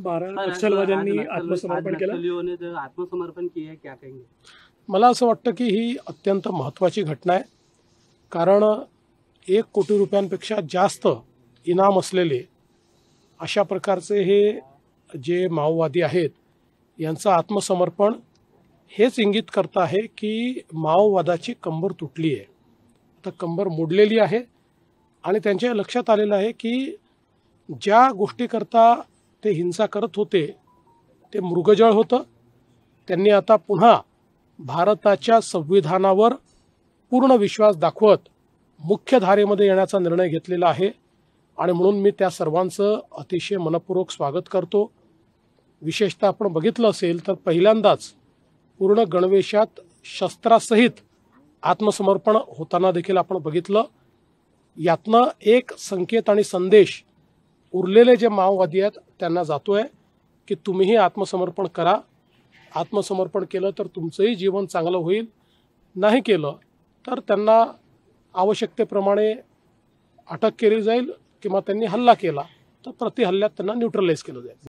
12 नक्षलवाद्यांनी आत्मसमर्पण केलं। नक्सलियों ने जो आत्मसमर्पण किया है, क्या कहेंगे? मला असं वाटतं की ही अत्यंत महत्त्वाची घटना आहे, कारण 1 कोटी रुपयांपेक्षा जास्त इनाम असलेले अशा प्रकारचे हे जे माओवादी आहेत यांचं आत्मसमर्पण हेच इंगित करत आहे की माओवादाची कंबर तुटली आहे, आता कंबर मोडलेली आहे आणि त्यांच्या लक्षात आलेलं आहे की ज्या गोष्टीकरता ते हिंसा करत होते ते मृगजळ होतं। त्यांनी आता पुन्हा भारताच्या संविधानावर पूर्ण विश्वास दाखवत मुख्य धारेमध्ये येण्याचा निर्णय घेतलेला आहे आणि म्हणून मी त्या सर्वांचं अतिशय मनपूर्वक स्वागत करतो। विशेषतः आपण बघितलं असेल तर पहिल्यांदाच पूर्ण गणवेशात शस्त्रासहित आत्मसमर्पण होताना देखील आपण बघितलं। यातनं एक संकेत आणि संदेश उरलेले जे माओवादी आहेत त्यांना जातोय की तुम्हीही आत्मसमर्पण करा। आत्मसमर्पण केलं तर तुमचंही जीवन चांगलं होईल, नाही केलं तर त्यांना आवश्यकतेप्रमाणे अटक केली जाईल किंवा त्यांनी हल्ला केला तर प्रतिहल्ल्यात त्यांना न्यूट्रलाइज केलं जाईल।